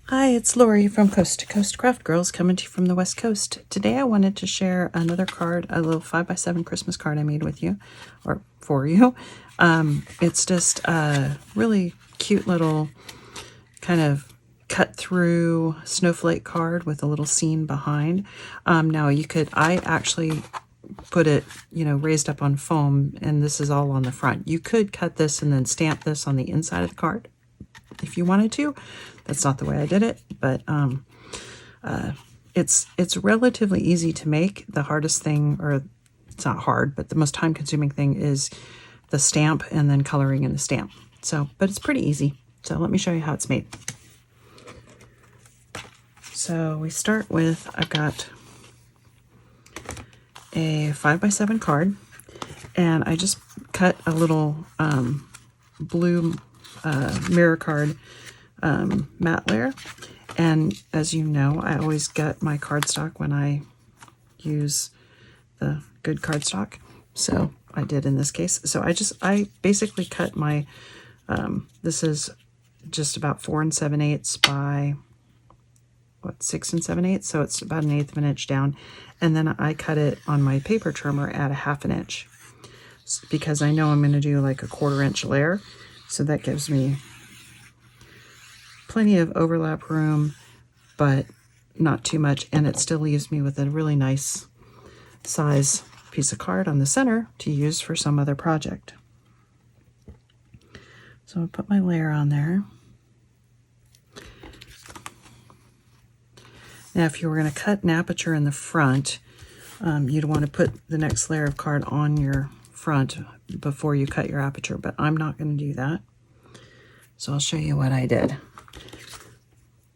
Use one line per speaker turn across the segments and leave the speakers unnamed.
Hi, it's Lori from Coast to Coast Craft Girls coming to you from the West Coast. Today I wanted to share another card, a little 5x7 Christmas card I made with you, or for you. It's just a really cute little kind of cut through snowflake card with a little scene behind. Now I actually put it, raised up on foam, and this is all on the front. You could cut this and then stamp this on the inside of the card if you wanted to. That's not the way I did it, but it's relatively easy to make. The hardest thing, or it's not hard, but the most time-consuming thing is the stamp and then coloring in the stamp. But it's pretty easy. So let me show you how it's made. So we start with, I've got a 5x7 card, and I just cut a little blue mirror card matte layer. And as you know, I always get my cardstock when I use the good cardstock. So I did in this case. So I basically cut my, this is just about 4 7/8 by 6 7/8. So it's about 1/8 of an inch down. And then I cut it on my paper trimmer at 1/2 inch because I know I'm going to do like a 1/4 inch layer. So that gives me plenty of overlap room, but not too much, and it still leaves me with a really nice size piece of card on the center to use for some other project. So I'll put my layer on there. Now if you were going to cut an aperture in the front, you'd want to put the next layer of card on your front before you cut your aperture, but I'm not going to do that. So I'll show you what I did.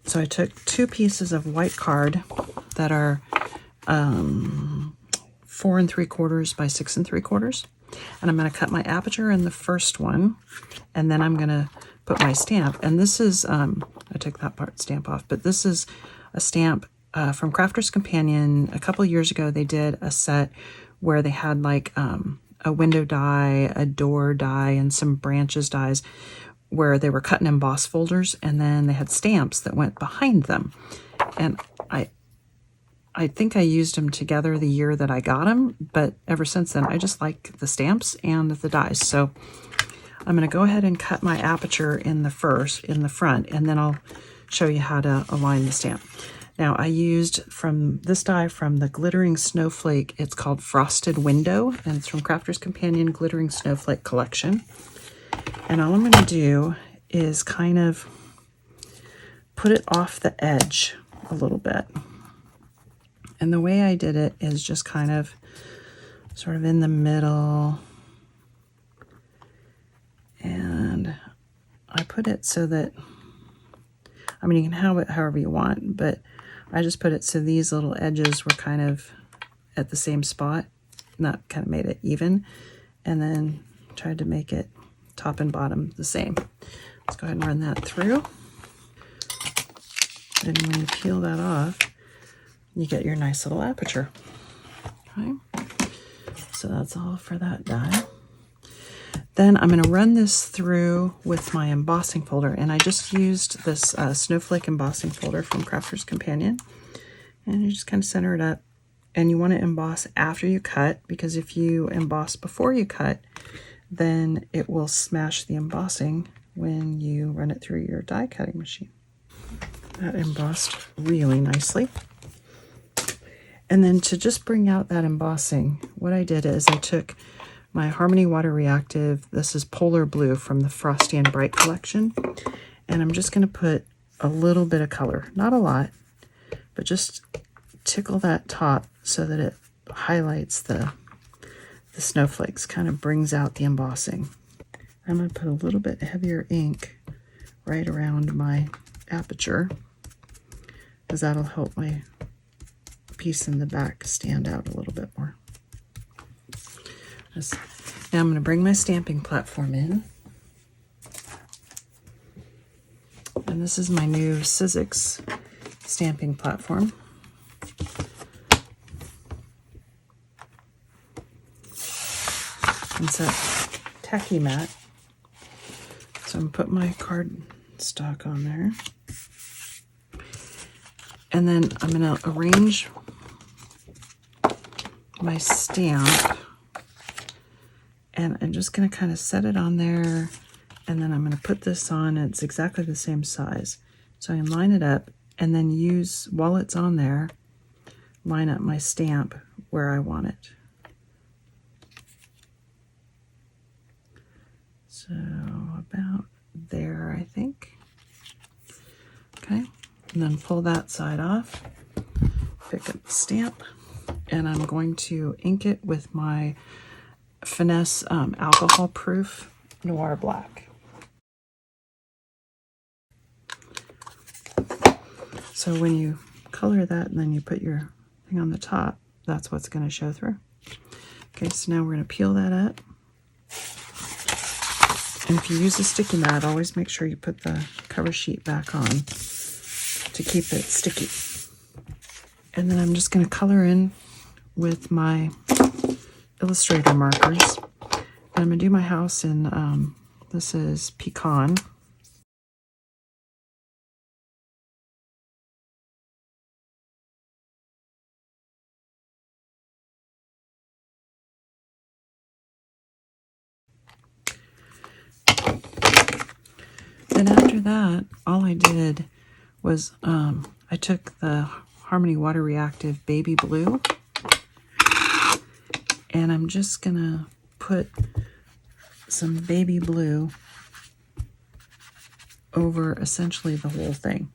So I took 2 pieces of white card that are 4 3/4 by 6 3/4, and I'm going to cut my aperture in the first one, and then I'm going to put my stamp. And this is I took that part stamp off, but this is a stamp from Crafter's Companion. A couple years ago they did a set where they had like a window die, a door die, and some branches dies, where they were cut in emboss folders, and then they had stamps that went behind them. And I think I used them together the year that I got them, but ever since then I just like the stamps and the dies. So I'm going to go ahead and cut my aperture in the front, and then I'll show you how to align the stamp. Now I used from this die from the Glittering Snowflake. It's called Frosted Window, and it's from Crafter's Companion Glittering Snowflake Collection. And all I'm going to do is kind of put it off the edge a little bit. And the way I did it is just kind of sort of in the middle. And I put it so that, I mean, you can have it however you want, but I just put it so these little edges were kind of at the same spot. And that kind of made it even. And then tried to make it top and bottom the same. Let's go ahead and run that through. And when you peel that off, you get your nice little aperture. Okay, so that's all for that die. Then I'm going to run this through with my embossing folder, and I just used this Snowflake embossing folder from Crafter's Companion. And you just kind of center it up, and you want to emboss after you cut, because if you emboss before you cut, then it will smash the embossing when you run it through your die cutting machine. That embossed really nicely. And then to just bring out that embossing, what I did is I took my Harmony Water Reactive, this is Polar Blue from the Frosty and Bright collection, and I'm just going to put a little bit of color, not a lot, but just tickle that top so that it highlights the snowflakes, kind of brings out the embossing. I'm going to put a little bit heavier ink right around my aperture, because that'll help my piece in the back stand out a little bit more. Now I'm going to bring my stamping platform in. And this is my new Sizzix stamping platform. It's a tacky mat. So I'm going to put my card stock on there. And then I'm going to arrange my stamp, and I'm just going to kind of set it on there, and then I'm going to put this on. It's exactly the same size. So I can line it up and then use, while it's on there, line up my stamp where I want it. So about there, I think. Okay, and then pull that side off, pick up the stamp, and I'm going to ink it with my Finesse alcohol proof Noir Black. So when you color that and then you put your thing on the top, that's what's going to show through. Okay, so now we're going to peel that up. And if you use a sticky mat, always make sure you put the cover sheet back on to keep it sticky. And then I'm just going to color in with my Illustrator markers. And I'm going to do my house in, this is Pecan. And after that, all I did was I took the Harmony Water Reactive Baby Blue, and I'm just going to put some baby blue over essentially the whole thing,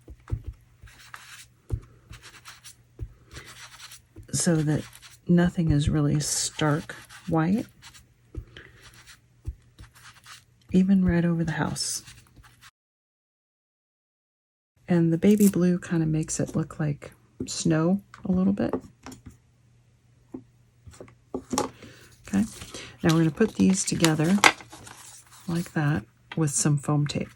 so that nothing is really stark white, even right over the house. And the baby blue kind of makes it look like snow a little bit. Okay, now we're going to put these together like that with some foam tape.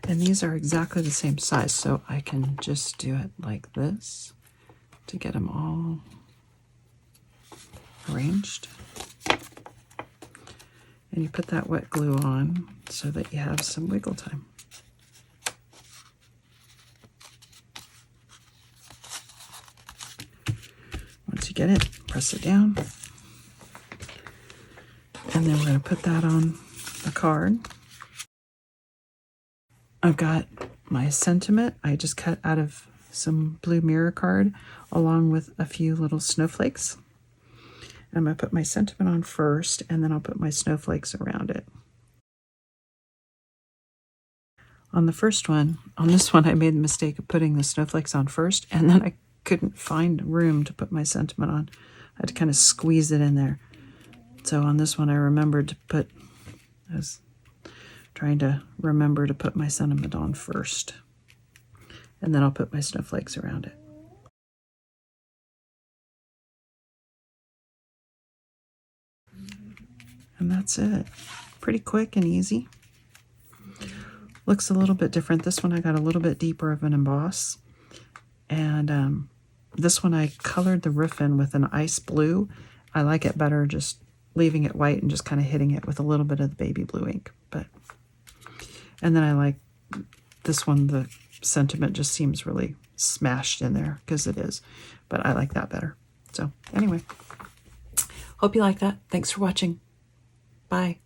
And these are exactly the same size, so I can just do it like this to get them all arranged. And you put that wet glue on so that you have some wiggle time. Once you get it, press it down. And then we're going to put that on the card. I've got my sentiment. I just cut out of some blue mirror card along with a few little snowflakes. And I'm going to put my sentiment on first, and then I'll put my snowflakes around it. On the first one, on this one, I made the mistake of putting the snowflakes on first, and then I couldn't find room to put my sentiment on. I had to kind of squeeze it in there. So on this one, I remembered to put, I was trying to remember to put my sentiment on first, and then I'll put my snowflakes around it. And that's it. Pretty quick and easy. Looks a little bit different. This one I got a little bit deeper of an emboss. And this one I colored the roof in with an ice blue. I like it better just leaving it white and just kind of hitting it with a little bit of the baby blue ink. And then I like this one, the sentiment just seems really smashed in there because it is. But I like that better. So anyway, hope you like that. Thanks for watching. Bye.